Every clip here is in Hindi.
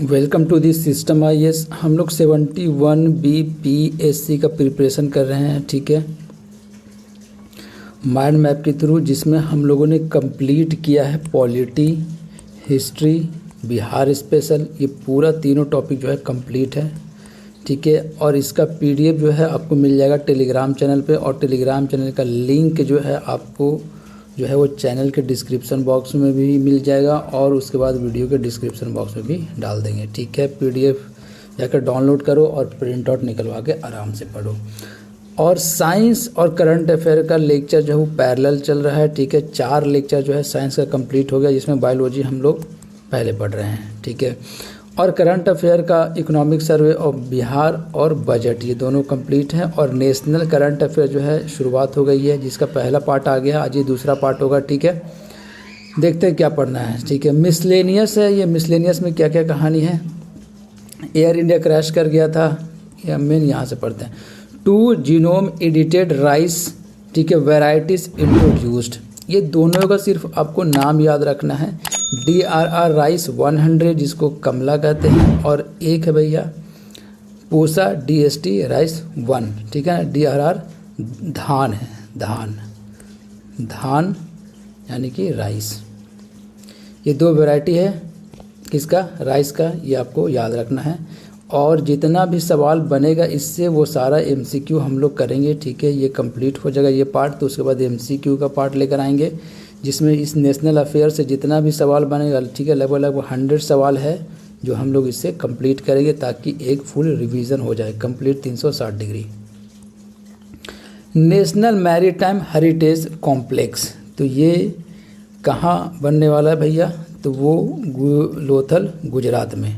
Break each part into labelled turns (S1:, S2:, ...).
S1: Welcome to this system IAS. हम लोग 71 BPSC का प्रिपरेशन कर रहे हैं, ठीक है, माइंड मैप के थ्रू, जिसमें हम लोगों ने कंप्लीट किया है पॉलिटी, हिस्ट्री, बिहार स्पेशल। ये पूरा तीनों टॉपिक जो है कंप्लीट है, ठीक है। और इसका PDF जो है आपको मिल जाएगा टेलीग्राम चैनल पे, और टेलीग्राम चैनल का लिंक जो है आपको जो है वो चैनल के डिस्क्रिप्शन बॉक्स में भी मिल जाएगा, और उसके बाद वीडियो के डिस्क्रिप्शन बॉक्स में भी डाल देंगे, ठीक है। PDF जाकर डाउनलोड करो और प्रिंट आउट निकलवा के आराम से पढ़ो। और साइंस और करंट अफेयर का लेक्चर जो है वो पैरेलल चल रहा है, ठीक है। 4 लेक्चर जो है साइंस का कंप्लीट हो गया, जिसमें बायोलॉजी हम लोग पहले पढ़ रहे हैं, ठीक है। और करंट अफेयर का इकोनॉमिक सर्वे ऑफ बिहार और बजट, ये दोनों कंप्लीट हैं। और नेशनल करंट अफेयर जो है शुरुआत हो गई है, जिसका पहला पार्ट आ गया, आज ये दूसरा पार्ट होगा, ठीक है। देखते हैं क्या पढ़ना है, ठीक है। मिसलेनियस है, ये मिसलेनियस में क्या क्या कहानी है। एयर इंडिया क्रैश कर गया था, या मेन यहाँ से पढ़ते हैं। 2 जीनोम एडिटेड राइस, ठीक है, वेराइटीज इंट्रोड्यूस्ड। ये दोनों का सिर्फ आपको नाम याद रखना है। DRR राइस 100, जिसको कमला कहते हैं, और एक है भैया पूसा DST राइस 1, ठीक है ना। DRR धान है, धान यानी कि राइस। ये 2 वैरायटी है किसका, राइस का, ये आपको याद रखना है। और जितना भी सवाल बनेगा इससे वो सारा MCQ हम लोग करेंगे, ठीक है। ये कंप्लीट हो जाएगा ये पार्ट, तो उसके बाद MCQ का पार्ट लेकर आएंगे, जिसमें इस नेशनल अफेयर से जितना भी सवाल बनेगा, ठीक है, लगभग 100 सवाल है जो हम लोग इससे कंप्लीट करेंगे, ताकि एक फुल रिवीजन हो जाए, complete 360 degree. National maritime heritage complex, तो ये कहाँ बनने वाला है भैया, तो वो लोथल गुजरात में।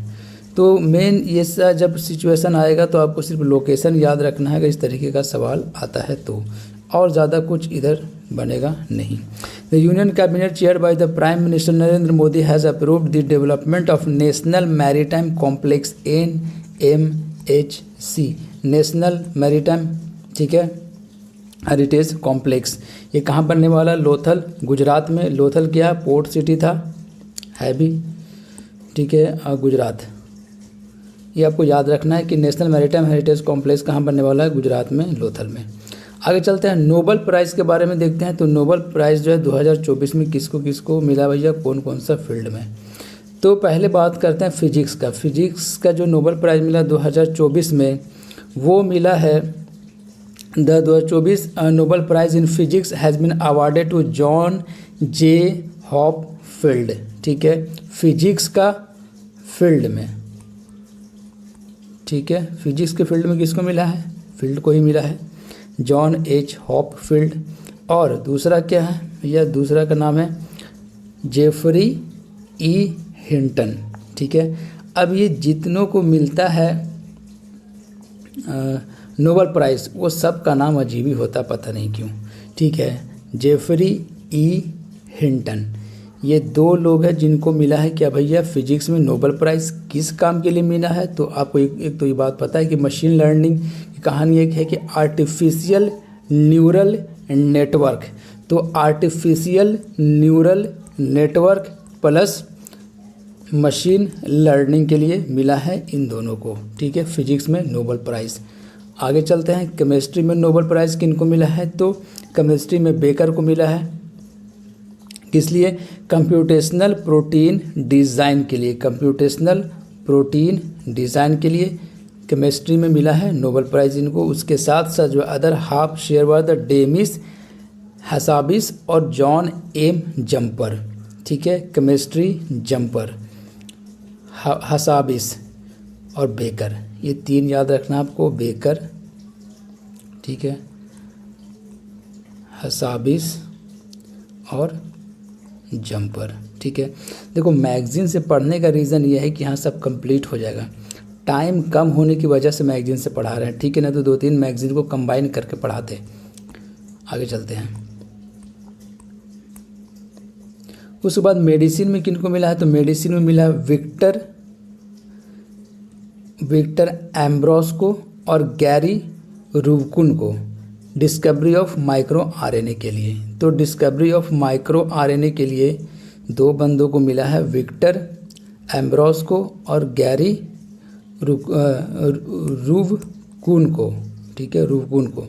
S1: तो मेन ये सा जब सिचुएशन आएगा तो आपको सिर्फ लोकेशन याद रखना है, अगर इस तरीके का सवाल आता है तो, और ज़्यादा कुछ इधर बनेगा नहीं। The union cabinet chair by the prime minister Narendra Modi has approved the development of national maritime complex NMHC, national maritime, ठीक है, हेरिटेज कॉम्प्लेक्स। ये कहाँ बनने वाला, लोथल गुजरात में। लोथल क्या पोर्ट सिटी था, है भी, ठीक है, गुजरात। ये आपको याद रखना है कि नेशनल मैरीटाइम हेरिटेज कॉम्प्लेक्स कहाँ बनने वाला है, गुजरात में, लोथल में। आगे चलते हैं, नोबल प्राइज़ के बारे में देखते हैं। तो नोबल प्राइज़ जो है 2024 में किसको किसको मिला भैया, कौन कौन सा फील्ड में। तो पहले बात करते हैं फिजिक्स का। फिजिक्स का जो नोबल प्राइज़ मिला 2024 में, वो मिला है the 2024 Nobel prize in physics has been awarded to John J Hopfield, ठीक है, फिजिक्स का फील्ड में, ठीक है। फिजिक्स के फील्ड में किसको मिला है, फील्ड को ही मिला है, जॉन H हॉपफील्ड। और दूसरा क्या है भैया, दूसरा का नाम है जेफरी E हिंटन, ठीक है। अब ये जितनों को मिलता है नोबल प्राइज़, वो सब का नाम अजीब ही होता, पता नहीं क्यों, ठीक है। जेफरी E हिंटन, ये 2 लोग हैं जिनको मिला है क्या भैया, फिजिक्स में नोबल प्राइज़। किस काम के लिए मिला है, तो आपको एक तो ये बात पता है कि मशीन लर्निंग की कहानी एक है कि आर्टिफिशियल न्यूरल नेटवर्क, तो artificial neural network plus machine learning के लिए मिला है इन दोनों को, ठीक है, फिजिक्स में नोबल प्राइज़। आगे चलते हैं, केमिस्ट्री में नोबल प्राइज़ किनको मिला है, तो केमिस्ट्री में बेकर को मिला है। किस लिए, कंप्यूटेशनल प्रोटीन डिज़ाइन के लिए, कंप्यूटेशनल प्रोटीन डिज़ाइन के लिए केमिस्ट्री में मिला है नोबल प्राइज़ इनको। उसके साथ साथ जो other half share were the Demis Hassabis और जॉन M जंपर, ठीक है, केमिस्ट्री जंपर, हसाबिस और बेकर, ये 3 याद रखना आपको, बेकर, ठीक है, हसाबिस और जंपर, ठीक है। देखो मैगज़ीन से पढ़ने का रीज़न ये है कि यहाँ सब कंप्लीट हो जाएगा, टाइम कम होने की वजह से मैगज़ीन से पढ़ा रहे हैं, ठीक है ना। तो 2-3 मैगज़ीन को कंबाइन करके पढ़ाते। आगे चलते हैं, उसके बाद मेडिसिन में किनको मिला है, तो मेडिसिन में मिला विक्टर एम्ब्रोस को और गैरी रूबकुन को, डिस्कवरी ऑफ माइक्रो RNA के लिए। तो डिस्कवरी ऑफ माइक्रो RNA के लिए 2 बंदों को मिला है, विक्टर एम्ब्रोस को और गैरी रूवकून को, ठीक है, रूवकून को।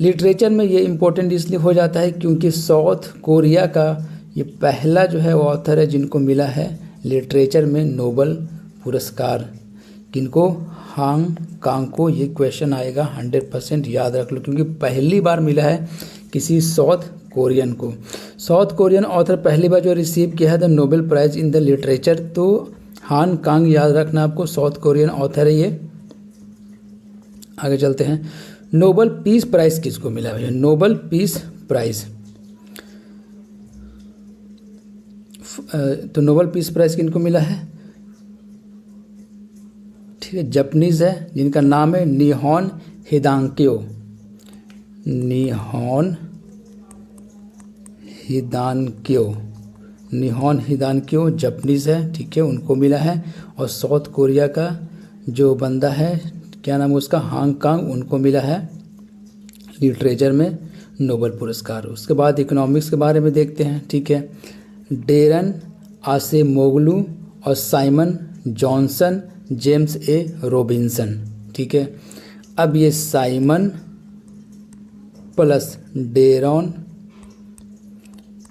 S1: लिटरेचर में ये इम्पोर्टेंट इसलिए हो जाता है क्योंकि साउथ कोरिया का ये पहला जो है वो ऑथर है जिनको मिला है लिटरेचर में नोबल पुरस्कार। किनको? हांग कांग को। ये क्वेश्चन आएगा 100% याद रख लो, क्योंकि पहली बार मिला है किसी साउथ कोरियन को। साउथ कोरियन ऑथर पहली बार जो रिसीव किया है the Nobel prize in the literature, तो हान कांग याद रखना आपको, साउथ कोरियन ऑथर है ये। आगे चलते हैं। नोबेल पीस प्राइज किसको मिला है? नोबेल पीस प्राइज, तो नोबेल पीस प्राइज किनको मिला है? ठीक है, जापानीज है जिनका नाम है निहोन हिदांक्यो। निहोन हिदांक्यो जापानीज है, ठीक है, उनको मिला है। और साउथ कोरिया का जो बंदा है, क्या नाम है उसका, हांग कांग, उनको मिला है लिटरेचर में नोबेल पुरस्कार। उसके बाद इकोनॉमिक्स के बारे में देखते हैं, ठीक है। डेरन आसेमोगलू और साइमन जॉनसन, जेम्स ए रॉबिन्सन, ठीक है। अब ये Simon plus Darren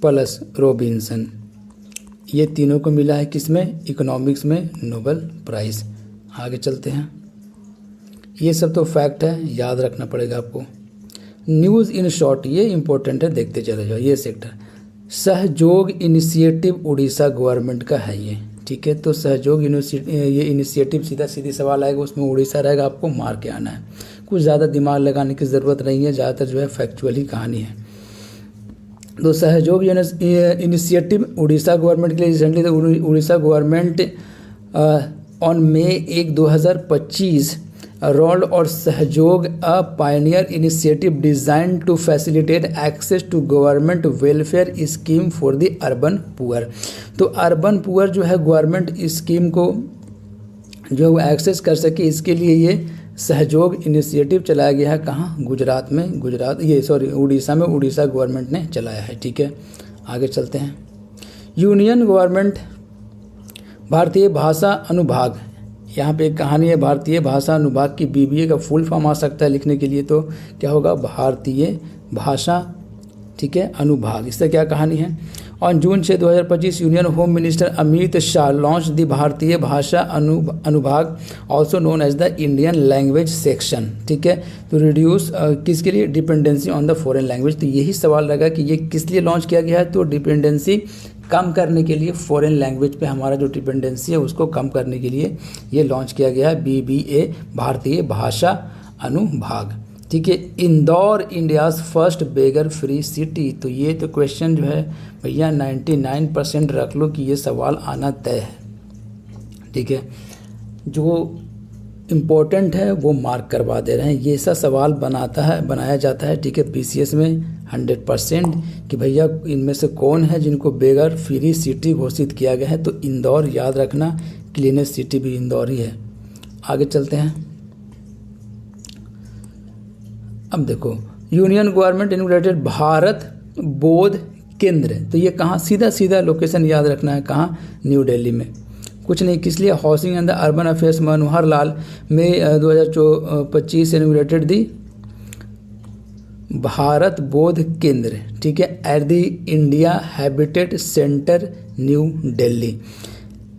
S1: plus Robinson, ये तीनों को मिला है किसमें? इकोनॉमिक्स में नोबेल प्राइज़। आगे चलते हैं। ये सब तो फैक्ट है, याद रखना पड़ेगा आपको। न्यूज़ इन शॉर्ट, ये इंपॉर्टेंट है, देखते चले जाओ। ये सेक्टर सहयोग इनिशिएटिव उड़ीसा गवर्नमेंट का है ये, ठीक है। तो सहयोग ये इनिशिएटिव, सीधा सीधी सवाल आएगा, उसमें उड़ीसा रहेगा, आपको मार के आना है। कुछ ज़्यादा दिमाग लगाने की ज़रूरत नहीं है, ज़्यादातर जो है फैक्चुअल ही कहानी है। तो सहयोग इनिशिएटिव उड़ीसा गवर्नमेंट के लिए recently Odisha government on May 1, 2025 rolled out Sahyog a pioneer initiative design to facilitate access to government welfare scheme for the urban poor. तो अर्बन पुअर जो है गवर्नमेंट स्कीम को जो है वो एक्सेस कर सके, इसके लिए ये सहयोग इनिशिएटिव चलाया गया है। कहाँ? गुजरात में, उड़ीसा में, उड़ीसा गवर्नमेंट ने चलाया है, ठीक है। आगे चलते हैं। यूनियन गवर्नमेंट भारतीय भाषा अनुभाग, यहाँ पे एक कहानी है। भारतीय भाषा अनुभाग की BBA का फुल फॉर्म आ सकता है लिखने के लिए, तो क्या होगा? भारतीय भाषा, ठीक है, अनुभाग। इससे क्या कहानी है? On June 6, 2025 union home minister Amit Shah launch the Bharatiya Bhasha Anubhag also known as the Indian language section, ठीक है। तो रिड्यूस किसके लिए? Dependency on the foreign language. तो यही सवाल रहेगा कि ये किस लिए लॉन्च किया गया है? तो डिपेंडेंसी कम करने के लिए, फॉरेन लैंग्वेज पे हमारा जो डिपेंडेंसी है उसको कम करने के लिए ये लॉन्च किया गया है BBA, भारतीय भाषा अनुभाग, ठीक है। इंदौर इंडियाज़ फर्स्ट बेगर फ्री सिटी, तो ये तो क्वेश्चन जो है भैया 99% रख लो कि ये सवाल आना तय है, ठीक है। जो इम्पोर्टेंट है वो मार्क करवा दे रहे हैं। ये ऐसा सवाल बनाया जाता है, ठीक है, PCS में 100% कि भैया इनमें से कौन है जिनको बेगर फ्री सिटी घोषित किया गया है? तो इंदौर याद रखना, क्लीनेस्ट सिटी भी इंदौर ही है। आगे चलते हैं। अब देखो, union government inaugurated Bharat Bodh केंद्र, तो ये कहाँ? सीधा लोकेशन याद रखना है, कहाँ? न्यू दिल्ली में। कुछ नहीं, किस लिए? Housing and the urban affairs Manohar Lal में 2025 इनॉग्रेटेड दी भारत बोध केंद्र, ठीक है, at the India Habitat Centre New Delhi.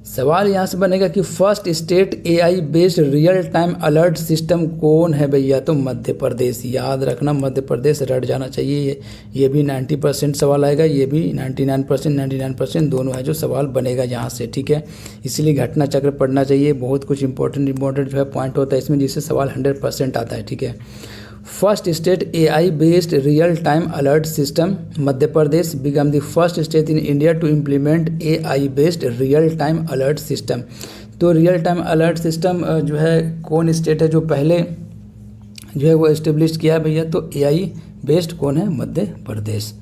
S1: सवाल यहाँ से बनेगा कि first state AI based real time alert system कौन है भैया? तो मध्य प्रदेश, याद रखना, मध्य प्रदेश रट जाना चाहिए। ये भी 90% सवाल आएगा, ये भी 99% दोनों है जो सवाल बनेगा यहाँ से, ठीक है। इसलिए घटना चक्र पढ़ना चाहिए, बहुत कुछ इंपॉर्टेंट जो है पॉइंट होता है इसमें, जिससे सवाल 100% आता है, ठीक है। First state AI based real time alert system, Madhya Pradesh become the first state in India to implement AI based real time alert system. तो रियल टाइम अलर्ट सिस्टम जो है कौन स्टेट है जो पहले जो है वो एस्टेब्लिश किया है भैया? तो AI बेस्ड कौन है? मध्य प्रदेश।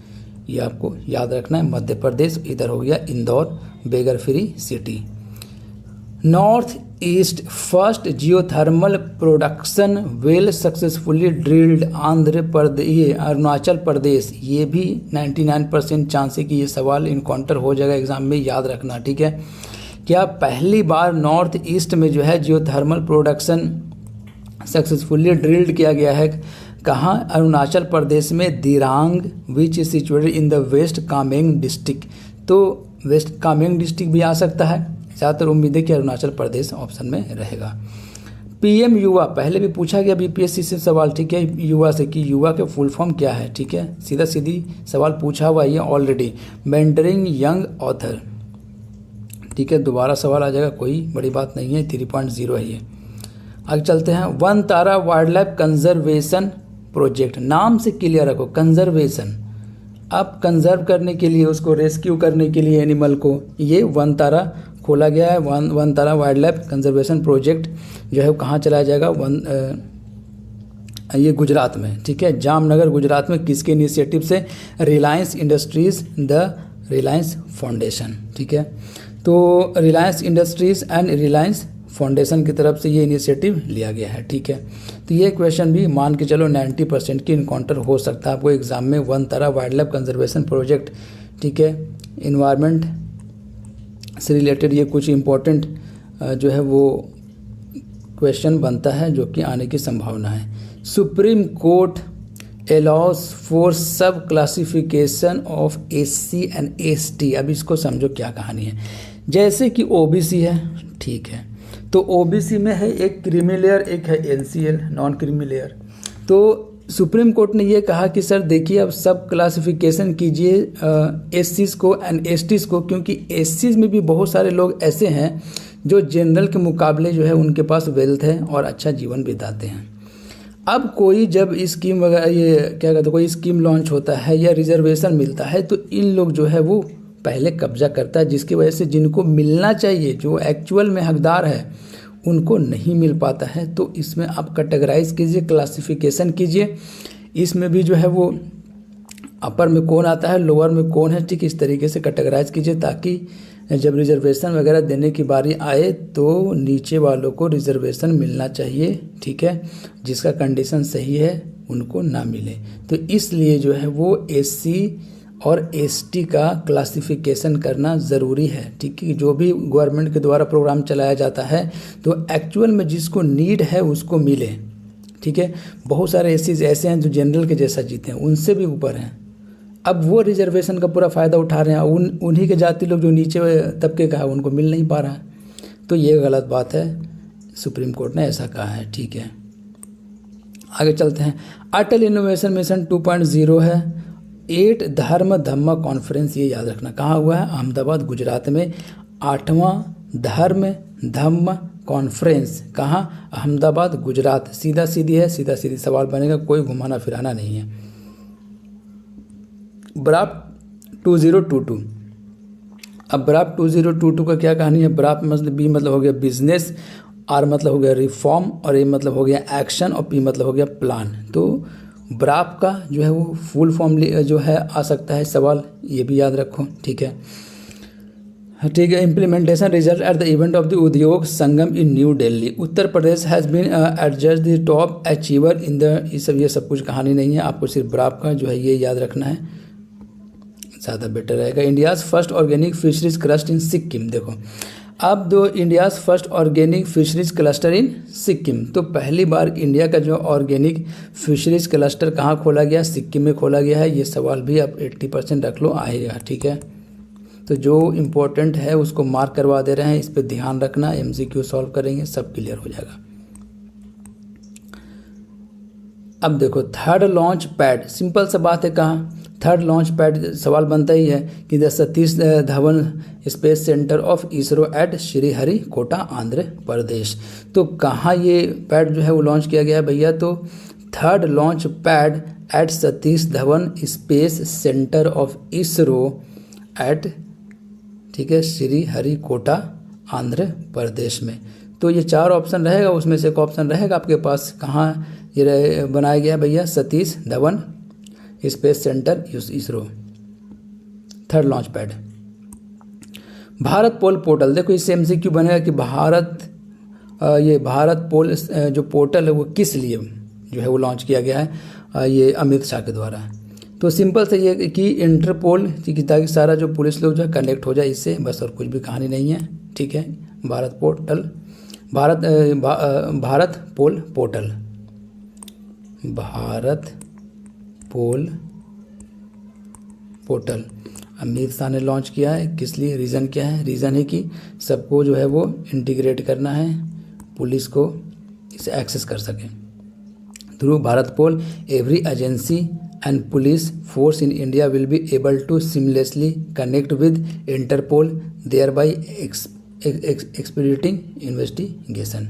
S1: ये आपको याद रखना है, मध्य प्रदेश। इधर हो गया Indore beggar free city. North east first geothermal production well successfully drilled Andhra Pradesh, ये अरुणाचल प्रदेश। ये भी 99% चांस है कि ये सवाल इनकाउंटर हो जाएगा एग्जाम में, याद रखना, ठीक है। क्या पहली बार नॉर्थ ईस्ट में जो है जियोथर्मल प्रोडक्शन सक्सेसफुली ड्रिल्ड किया गया है? कहाँ? अरुणाचल प्रदेश में Dirang, which is situated in the west Kameng district. तो वेस्ट कामेंग डिस्ट्रिक्ट भी आ सकता है, ज़्यादातर उम्मीद है कि अरुणाचल प्रदेश ऑप्शन में रहेगा। पीएम युवा, पहले भी पूछा गया बीपीएससी से सवाल, ठीक है, युवा से कि युवा के फुल फॉर्म क्या है, ठीक है, सीधा सीधी सवाल पूछा हुआ है ऑलरेडी। मेंटरिंग यंग ऑथर, ठीक है, दोबारा सवाल आ जाएगा, कोई बड़ी बात नहीं है, 3.0 है ये। आगे चलते हैं। वन तारा वाइल्ड लाइफ कंजर्वेशन प्रोजेक्ट, नाम से क्लियर रखो, कंजर्वेशन, अब कंजर्व करने के लिए, उसको रेस्क्यू करने के लिए एनिमल को, ये वन तारा खोला गया है। वन तारा वाइल्ड लाइफ कंजर्वेशन प्रोजेक्ट जो है कहाँ चलाया जाएगा? ये गुजरात में, ठीक है, जामनगर गुजरात में। किसके इनिशिएटिव से? Reliance industries, the Reliance foundation, ठीक है। तो Reliance industries and Reliance foundation की तरफ से ये इनिशिएटिव लिया गया है, ठीक है। तो ये क्वेश्चन भी मान के चलो 90% की इनकाउंटर हो सकता है आपको एग्जाम में। वन तारा वाइल्ड लाइफ कंजर्वेशन प्रोजेक्ट, ठीक है, इन्वायरमेंट से रिलेटेड ये कुछ इम्पोर्टेंट जो है वो क्वेश्चन बनता है जो कि आने की संभावना है। सुप्रीम कोर्ट अलाउज फॉर सब classification of SC and ST. अब इसको समझो क्या कहानी है। जैसे कि ओबीसी है, ठीक है, तो ओबीसी में है एक क्रीमी लेयर, एक है एनसीएल नॉन क्रीमी लेयर। तो सुप्रीम कोर्ट ने ये कहा कि सर देखिए अब सब क्लासिफिकेशन कीजिए एससीज को एंड एसटीज को, क्योंकि एससीज में भी बहुत सारे लोग ऐसे हैं जो जनरल के मुकाबले जो है उनके पास वेल्थ है और अच्छा जीवन बिताते हैं। अब कोई जब स्कीम वगैरह ये क्या कहते हैं, कोई स्कीम लॉन्च होता है या रिजर्वेशन मिलता है तो इन लोग जो है वो पहले कब्जा करता है, जिसकी वजह से जिनको मिलना चाहिए, जो एक्चुअल में हकदार है, उनको नहीं मिल पाता है। तो इसमें आप कैटेगराइज कीजिए, क्लासिफिकेशन कीजिए, इसमें भी जो है वो अपर में कौन आता है, लोअर में कौन है, ठीक इस तरीके से कैटेगराइज कीजिए ताकि जब रिजर्वेशन वगैरह देने की बारी आए तो नीचे वालों को रिजर्वेशन मिलना चाहिए, ठीक है, जिसका कंडीशन सही है उनको ना मिले। तो इसलिए जो है वो एससी और एसटी का क्लासिफिकेशन करना ज़रूरी है, ठीक है। जो भी गवर्नमेंट के द्वारा प्रोग्राम चलाया जाता है तो एक्चुअल में जिसको नीड है उसको मिले, ठीक है। बहुत सारे एससीज ऐसे हैं जो जनरल के जैसा जीते हैं, उनसे भी ऊपर हैं, अब वो रिजर्वेशन का पूरा फ़ायदा उठा रहे हैं, उन्हीं के जाति लोग जो नीचे तबके का है उनको मिल नहीं पा रहा है। तो ये गलत बात है, सुप्रीम कोर्ट ने ऐसा कहा है, ठीक है। आगे चलते हैं। अटल इनोवेशन मिशन 2.0 है। 8 धर्म धम्मा कॉन्फ्रेंस, ये याद रखना कहाँ हुआ है? अहमदाबाद गुजरात में 8वां धर्म धम्म कॉन्फ्रेंस, कहाँ? अहमदाबाद गुजरात। सीधा सीधी है, सीधा सीधी सवाल बनेगा, कोई घुमाना फिराना नहीं है। ब्राप 2022, अब ब्राप 2022 का क्या कहानी है? ब्राप मतलब बी मतलब हो गया बिजनेस, आर मतलब हो गया रिफॉर्म, और ए मतलब हो गया एक्शन, और पी मतलब हो गया प्लान। तो ब्राप का जो है वो फुल फॉर्म जो है आ सकता है सवाल, ये भी याद रखो, ठीक है, ठीक है। Implementation result at the event of the Udyog Sangam in New Delhi. Uttar Pradesh has been adjust the top achiever in the, ये सब कुछ कहानी नहीं है, आपको सिर्फ ब्राप का जो है ये याद रखना है, ज़्यादा बेटर रहेगा। India's first organic fisheries cluster in Sikkim, देखो अब दो India's first organic fisheries cluster in Sikkim. तो पहली बार इंडिया का जो ऑर्गेनिक फिशरीज क्लस्टर कहाँ खोला गया? सिक्किम में खोला गया है। ये सवाल भी आप 80% रख लो, आएगा, ठीक है। तो जो इम्पोर्टेंट है उसको मार्क करवा दे रहे हैं, इस पर ध्यान रखना, MCQ सॉल्व करेंगे सब क्लियर हो जाएगा। अब देखो थर्ड लॉन्च पैड, सिंपल सा बात है, कहाँ थर्ड लॉन्च पैड? सवाल बनता ही है कि the Satish Dhawan space centre of ISRO at Sriharikota Andhra Pradesh. तो कहाँ ये पैड जो है वो लॉन्च किया गया है भैया? तो third launch pad at Satish Dhawan space centre of ISRO at, ठीक है, श्रीहरिकोटा आंध्र प्रदेश में। तो ये 4 ऑप्शन रहेगा, उसमें से एक ऑप्शन रहेगा आपके पास, कहाँ ये बनाया गया भैया? Satish Dhawan space centre ISRO, third launch pad. Bharat पोल पोर्टल, देखो इससे MCQ बनेगा कि ये भारत पोल जो पोर्टल है वो किस लिए जो है वो लॉन्च किया गया है? ये अमित शाह के द्वारा। तो सिंपल से ये कि इंटरपोल, ताकि सारा जो पुलिस लोग जो है कनेक्ट हो जाए इससे, बस, और कुछ भी कहानी नहीं है, ठीक। ठीक है। भारत पोर्टल, भारत पोल पोर्टल, भारत पोल पोर्टल अमित शाह ने लॉन्च किया है। किस लिए, रीज़न क्या है? रीज़न है कि सबको जो है वो इंटीग्रेट करना है, पुलिस को इसे एक्सेस कर सके। Through Bharat Pol every agency and police force in India will be able to seamlessly connect with Interpol, thereby expediting investigation.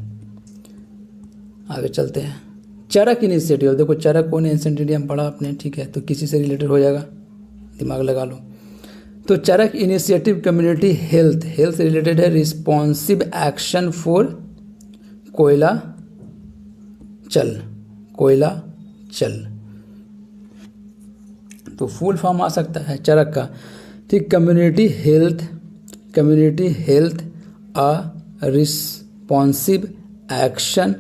S1: आगे चलते हैं। चरक इनिशिएटिव, देखो चरक कौन है, एंशिएंट इंडिया में पढ़ा आपने, ठीक है, तो किसी से रिलेटेड हो जाएगा, दिमाग लगा लो। तो चरक इनिशिएटिव कम्युनिटी हेल्थ, हेल्थ से रिलेटेड है। रिस्पॉन्सिव एक्शन फॉर कोयला चल, कोयला चल, तो फुल फॉर्म आ सकता है चरक का, ठीक। कम्युनिटी हेल्थ अ रिस्पॉन्सिव एक्शन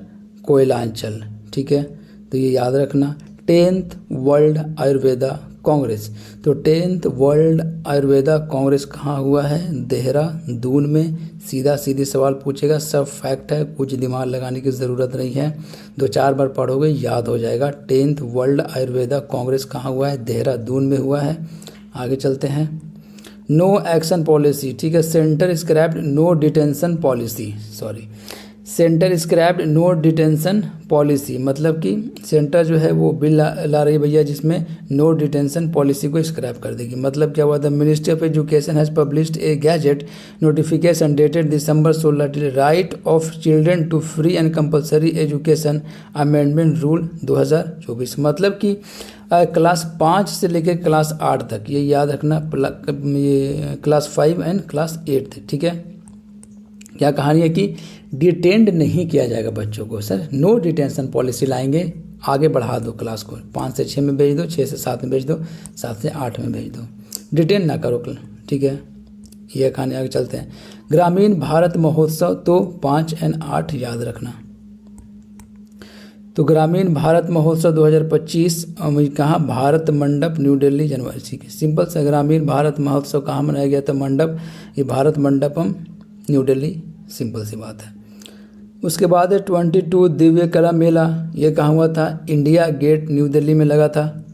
S1: कोयलांचल, ठीक है, तो ये याद रखना। 10th वर्ल्ड आयुर्वेदा कांग्रेस, तो 10th वर्ल्ड आयुर्वेदा कांग्रेस कहाँ हुआ है? देहरादून में। सीधा सीधी सवाल पूछेगा, सब फैक्ट है, कुछ दिमाग लगाने की ज़रूरत नहीं है, 2-4 बार पढ़ोगे याद हो जाएगा। 10th वर्ल्ड आयुर्वेदा कांग्रेस कहाँ हुआ है? देहरादून में हुआ है। आगे चलते हैं। नो एक्शन पॉलिसी, ठीक है, centre scrapped no detention policy, sorry, centre scrapped no detention policy, मतलब कि सेंटर जो है वो बिल ला रही है भैया जिसमें नो डिटेंशन पॉलिसी को स्क्रैप कर देगी। मतलब क्या हुआ? The ministry of education has published a gazette notification dated December 16 right of children to free and compulsory education amendment rule 2024। मतलब कि क्लास 5 से लेकर क्लास 8 तक, ये याद रखना, ये क्लास 5 एंड क्लास 8 तक, ठीक है। क्या कहानी है कि डिटेंड नहीं किया जाएगा बच्चों को, सर नो डिटेंशन पॉलिसी लाएंगे, आगे बढ़ा दो क्लास को, 5 से 6 में भेज दो, 6 से 7 में भेज दो, 7 से 8 में भेज दो, डिटेन ना करो, ठीक है। यह कहानी, आगे चलते हैं। ग्रामीण भारत महोत्सव, तो 5 और 8 याद रखना। तो ग्रामीण भारत महोत्सव 2025 कहाँ? भारत मंडप, न्यू दिल्ली, जनवरी। सिंपल सा, ग्रामीण भारत महोत्सव कहाँ मनाया गया था? मंडप, ये भारत मंडपम, न्यू दिल्ली, सिंपल सी बात है। उसके बाद है 22 दिव्य कला मेला, ये कहाँ हुआ था? इंडिया गेट, न्यू दिल्ली में लगा था।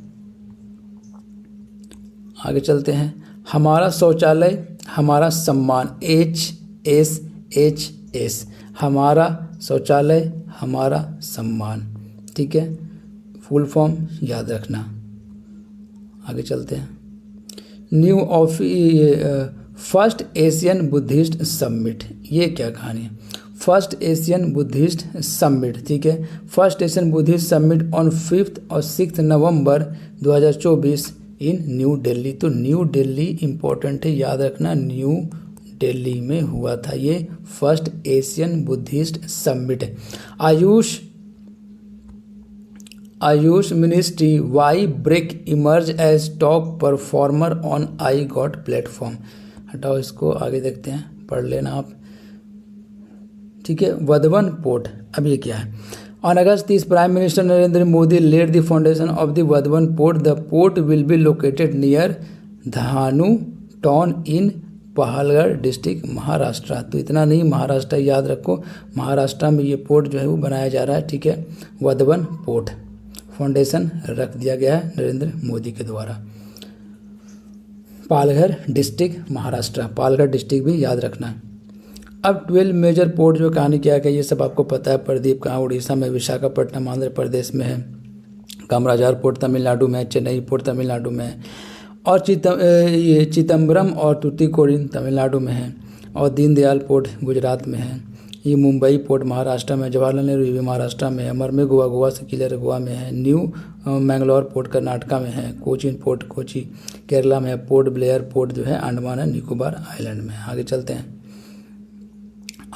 S1: आगे चलते हैं। हमारा शौचालय हमारा सम्मान, HSHS, हमारा शौचालय हमारा सम्मान, ठीक है, फुल फॉर्म याद रखना। आगे चलते हैं। New of first Asian Buddhist summit, ये क्या कहानी है? फर्स्ट एशियन बुद्धिस्ट समिट, ठीक है, first Asian Buddhist summit on 5 और 6 नवंबर 2024 इन न्यू दिल्ली। तो न्यू दिल्ली इंपॉर्टेंट है, याद रखना, न्यू दिल्ली में हुआ था ये first Asian Buddhist summit. Ayush ministry, Y break emerge as top performer on iGOT platform. हटाओ इसको, आगे देखते हैं, पढ़ लेना आप, ठीक है। वधवन पोर्ट, अब ये क्या है? On August 30 prime minister Narendra Modi laid the foundation of the Vadhavan port. The port will be located near Dahanu town in Palghar district, Maharashtra. तो इतना नहीं, महाराष्ट्र याद रखो, महाराष्ट्र में ये पोर्ट जो है वो बनाया जा रहा है, ठीक है। वधवन पोर्ट फाउंडेशन रख दिया गया है नरेंद्र मोदी के द्वारा। पालघर डिस्ट्रिक्ट, महाराष्ट्र, पालघर डिस्ट्रिक्ट भी याद रखना। अब 12 मेजर पोर्ट जो कहानी क्या है, ये सब आपको पता है। प्रदीप कहाँ? उड़ीसा में, विशाखापट्टनम आंध्र प्रदेश में है, कामराजार पोर्ट तमिलनाडु में है, चेन्नई पोर्ट तमिलनाडु में है, और ये चिदम्बरम और तूतीकोरिन तमिलनाडु में है, और दीनदयाल पोर्ट गुजरात में है। ये मुंबई पोर्ट महाराष्ट्र में, जवाहरलाल नेहरू भी महाराष्ट्र में है, मरमे गोवा से किलर गोवा में है, न्यू मैंगलोर पोर्ट कर्नाटका में है, कोचीन पोर्ट कोची केरला में है, पोर्ट ब्लेयर पोर्ट जो है अंडमान एंड निकोबार आइलैंड में। आगे चलते हैं।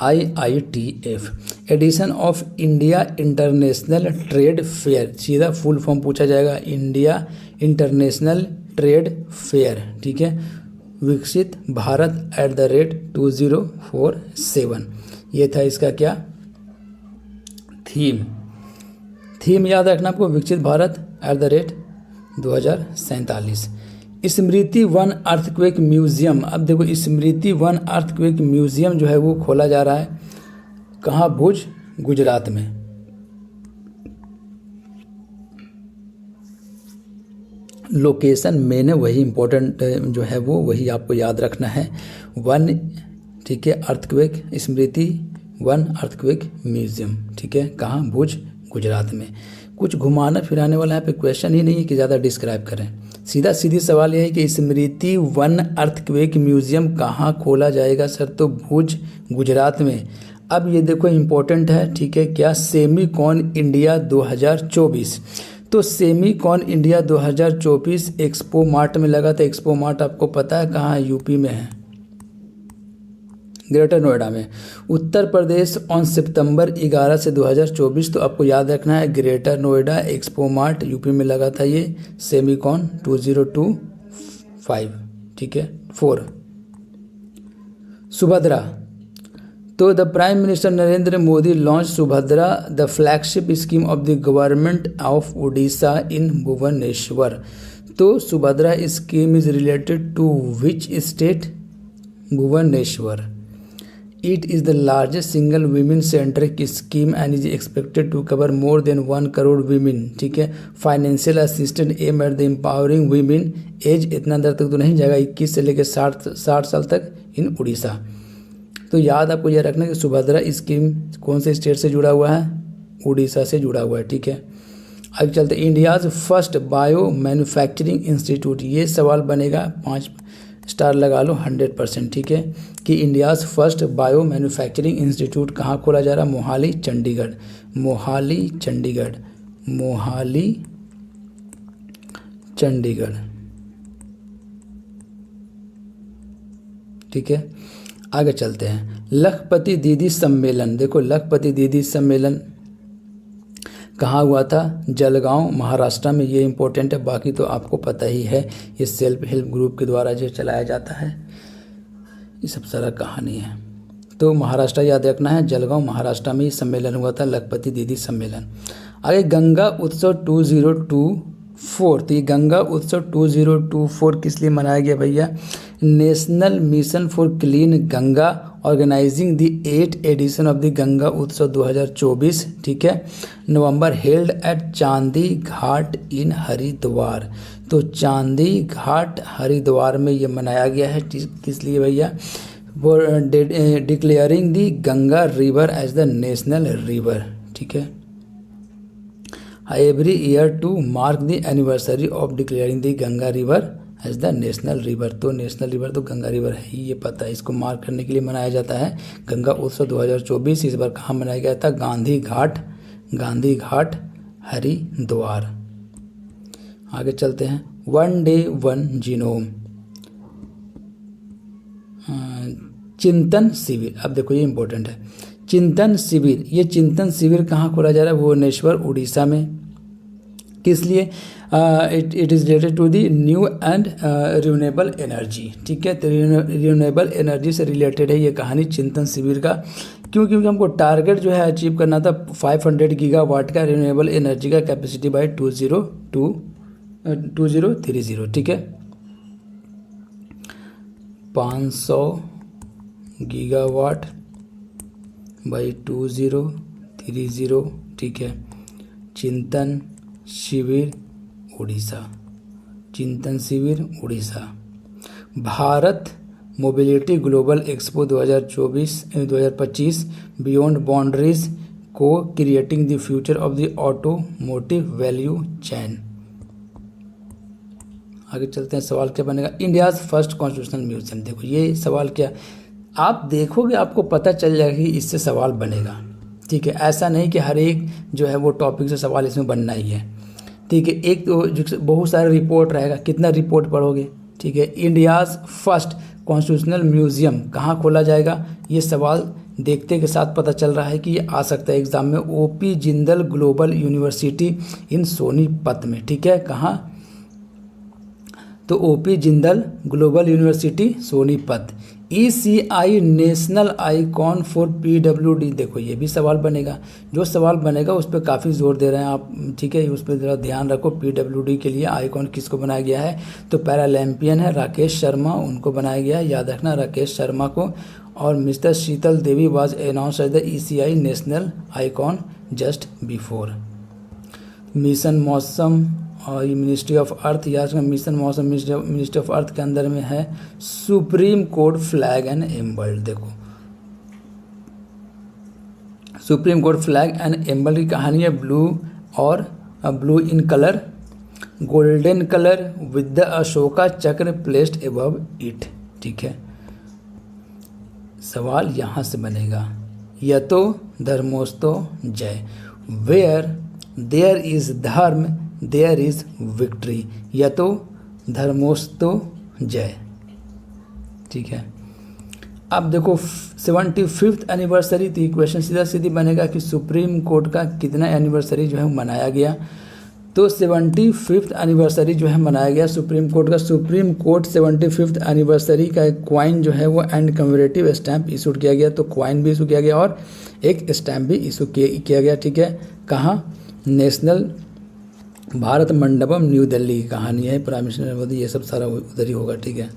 S1: IITF, edition of India international trade fair, सीधा फुल फॉर्म पूछा जाएगा, इंडिया इंटरनेशनल ट्रेड फेयर, ठीक है। विकसित भारत @2047, ये था इसका क्या? थीम याद रखना आपको, विकसित भारत @2047। स्मृति वन अर्थक्वेक म्यूजियम, अब देखो स्मृति वन अर्थक्वेक म्यूजियम जो है वो खोला जा रहा है कहाँ, भुज, गुजरात में। लोकेशन मेन है, वही इम्पोर्टेंट जो है वो वही आपको याद रखना है। वन, ठीक है, अर्थक्वेक, स्मृति वन अर्थक्वेक म्यूजियम, ठीक है, कहाँ, भुज, गुजरात में। कुछ घुमाना फिराने वाला यहाँ पे क्वेश्चन ही नहीं है कि ज़्यादा डिस्क्राइब करें, सीधा सीधी सवाल यह है कि स्मृति वन अर्थक्वेक म्यूजियम कहाँ खोला जाएगा सर, तो भुज, गुजरात में। अब ये देखो इम्पोर्टेंट है, ठीक है, क्या, सेमीकॉन इंडिया 2024। तो सेमीकॉन इंडिया 2024 एक्सपो मार्ट में लगा था। एक्सपो मार्ट आपको पता है कहाँ है, यूपी में है, ग्रेटर नोएडा में, उत्तर प्रदेश, ऑन सितंबर 11 से 2024। तो आपको याद रखना है greater Noida expo mart UP में लगा था ये सेमीकॉन 2025, ठीक है। 4 सुभद्रा, तो the prime minister Narendra Modi launch Subhadra the flagship scheme of the government of Odisha in Bhubaneswar. तो Subhadra scheme is related to which state, Bhubaneswar. It is the largest single women centric scheme and is expected to cover more than 1 crore women, ठीक है। Financial assistant aim at the empowering women, as इतना देर तक तो नहीं जाएगा, 21 से लेकर 60 साल तक इन उड़ीसा। तो याद आपको यह रखना कि सुभद्रा स्कीम कौन से स्टेट से जुड़ा हुआ है, उड़ीसा से जुड़ा हुआ है, ठीक है। आगे चलते, India's first bio manufacturing institute, ये सवाल बनेगा, 5 स्टार लगा लो, 100%, ठीक है, कि India's first bio manufacturing institute कहाँ खोला जा रहा है, मोहाली, चंडीगढ़, मोहाली, चंडीगढ़, मोहाली, चंडीगढ़, ठीक है। आगे चलते हैं, लखपति दीदी सम्मेलन। देखो लखपति दीदी सम्मेलन कहाँ हुआ था, जलगांव, महाराष्ट्र में। ये इंपॉर्टेंट है, बाकी तो आपको पता ही है, ये सेल्फ हेल्प ग्रुप के द्वारा जो चलाया जाता है, ये सब सारा कहानी है। तो महाराष्ट्र याद रखना है, जलगांव महाराष्ट्र में ये सम्मेलन हुआ था, लखपति दीदी सम्मेलन। आगे गंगा उत्सव 2024, तो ये गंगा उत्सव 2024 किस लिए मनाया गया भैया, national mission for clean Ganga organising the 8th edition of the Ganga Utsav 2024, ठीक है, नवंबर, हेल्ड एट चांदी घाट इन हरिद्वार। तो चांदी घाट हरिद्वार में ये मनाया गया है, किस लिए भैया, for declaring the Ganga river as the national river, ठीक है। Every year to mark the anniversary of declaring the Ganga river as the national river. तो नेशनल रिवर तो गंगा रिवर है ही, ये पता है, इसको मार्क करने के लिए मनाया जाता है गंगा उत्सव 2024। इस बार कहाँ मनाया गया था, गांधी घाट हरिद्वार। आगे चलते हैं, वन डे वन जीनोम चिंतन शिविर। अब देखो ये इंपॉर्टेंट है, चिंतन शिविर, ये चिंतन शिविर कहाँ खोला जा रहा है, भुवनेश्वर, उड़ीसा में। किस लिए, it is related to the new and renewable energy, ठीक है। तो रिन्यूएबल एनर्जी से रिलेटेड है ये कहानी चिंतन शिविर का। क्योंकि हमको टारगेट जो है अचीव करना था 500 गीगावाट का रिन्यूएबल एनर्जी का कैपेसिटी बाय 2030, ठीक है, 500 गीगावाट बाई 2030, ठीक है। चिंतन Shivir Odisha, Chintan Shivir Odisha. Bharat mobility global expo 2025 beyond boundaries co-creating the future of the automotive value chain. आगे चलते हैं, सवाल क्या बनेगा, इंडियाज़ फर्स्ट कॉन्स्टिट्यूशनल म्यूजियम। देखो ये सवाल क्या, आप देखोगे आपको पता चल जाएगा कि इससे सवाल बनेगा, ठीक है। ऐसा नहीं कि हर एक जो है वो टॉपिक से सवाल इसमें बनना ही है, ठीक है। एक तो बहुत सारा रिपोर्ट रहेगा, कितना रिपोर्ट पढ़ोगे, ठीक है। इंडियाज़ फर्स्ट कॉन्स्टिट्यूशनल म्यूजियम कहाँ खोला जाएगा, ये सवाल देखते के साथ पता चल रहा है कि ये आ सकता है एग्जाम में, ओपी जिंदल ग्लोबल यूनिवर्सिटी इन सोनीपत में, ठीक है। कहाँ, तो OP Jindal global university Sonipat. ECI national icon for PWD। देखो ये भी सवाल बनेगा, जो सवाल बनेगा उस पर काफ़ी जोर दे रहे हैं आप, ठीक है, उस पर ज़रा ध्यान रखो। PWD के लिए आइकॉन किसको बनाया गया है, तो पैरालम्पियन है राकेश शर्मा, उनको बनाया गया है, याद रखना राकेश शर्मा को। और mister Sheetal Devi was announce as the ECI national icon just before. Mission Mausam और ये मिनिस्ट्री ऑफ अर्थ, याद रखना मिशन मौसम मिनिस्ट्री ऑफ अर्थ के अंदर में है। सुप्रीम कोर्ट फ्लैग एंड एम्बल्ड, देखो सुप्रीम कोर्ट फ्लैग एंड एम्बल्ड की कहानी है, blue in colour, golden colour with the Ashoka चक्र प्लेस्ड अबव इट, ठीक है। सवाल यहाँ से बनेगा, यतो धर्मोस्तो जय, वेयर देयर इज धर्म देयर इज विक्ट्री, यतो धर्मोस्तो जय, ठीक है। अब देखो 75th एनिवर्सरी, तो क्वेश्चन सीधा सीधी बनेगा कि सुप्रीम कोर्ट का कितना एनिवर्सरी जो है मनाया गया, तो 75th एनिवर्सरी जो है मनाया गया सुप्रीम कोर्ट का। सुप्रीम कोर्ट 75th एनिवर्सरी का एक क्वाइन जो है वो एंड कमेमोरेटिव स्टैम्प इशू किया गया, तो क्वाइन भी इशू किया गया और एक स्टैम्प भी इशू किया गया, ठीक है। कहाँ, नेशनल भारत मंडपम न्यू दिल्ली की कहानी है, प्राइम मिनिस्टर मोदी, ये सब सारा उधर ही होगा, ठीक है।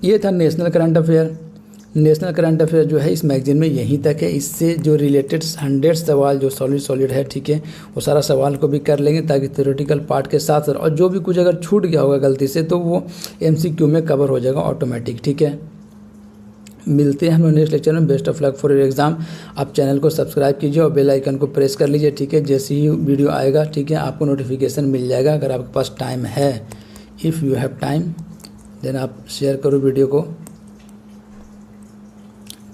S1: ये था national current affair. National current affair जो है इस मैगजीन में यहीं तक है। इससे जो रिलेटेड 100 सवाल जो सॉलिड है, ठीक है, वो सारा सवाल को भी कर लेंगे ताकि थ्योरेटिकल पार्ट के साथ साथ, और जो भी कुछ अगर छूट गया होगा गलती से तो वो MCQ में कवर हो जाएगा ऑटोमेटिक, ठीक है। मिलते हैं हम लोग नेक्स्ट लेक्चर में। Best of luck for your exam. आप चैनल को सब्सक्राइब कीजिए और बेल आइकन को प्रेस कर लीजिए, ठीक है। जैसे ही वीडियो आएगा, ठीक है, आपको नोटिफिकेशन मिल जाएगा। अगर आपके पास टाइम है, if you have time, then आप शेयर करो वीडियो को,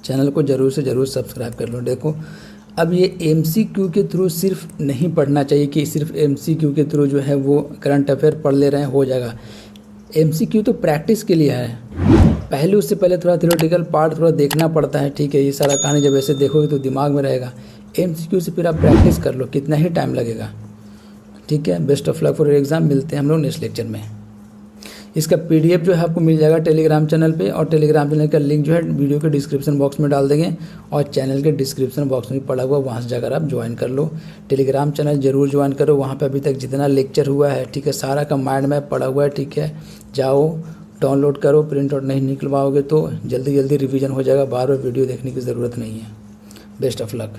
S1: चैनल को ज़रूर से ज़रूर सब्सक्राइब कर लो। देखो अब ये MCQ के थ्रू सिर्फ नहीं पढ़ना चाहिए कि सिर्फ MCQ के थ्रू जो है वो करंट अफेयर पढ़ ले रहे हैं हो जाएगा। MCQ तो प्रैक्टिस के लिए है, पहले उससे पहले थोड़ा थ्योरेटिकल पार्ट थोड़ा देखना पड़ता है, ठीक है। ये सारा कहानी जब ऐसे देखोगे तो दिमाग में रहेगा। MCQ से फिर आप प्रैक्टिस कर लो, कितना ही टाइम लगेगा, ठीक है। Best of luck for your exam. मिलते हैं हम लोग नेक्स्ट लेक्चर में। इसका PDF जो है आपको मिल जाएगा टेलीग्राम चैनल पे, और टेलीग्राम चैनल का लिंक जो है वीडियो के डिस्क्रिप्शन बॉक्स में डाल देंगे, और चैनल के डिस्क्रिप्शन बॉक्स में पड़ा हुआ, वहाँ से जाकर आप ज्वाइन कर लो। टेलीग्राम चैनल जरूर ज्वाइन करो, वहाँ पे अभी तक जितना लेक्चर हुआ है, ठीक है, सारा का माइंड मैप पड़ा हुआ है, ठीक है। जाओ डाउनलोड करो, प्रिंट आउट नहीं निकलवाओगे तो जल्दी जल्दी रिवीजन हो जाएगा, बार बार वीडियो देखने की ज़रूरत नहीं है। Best of luck.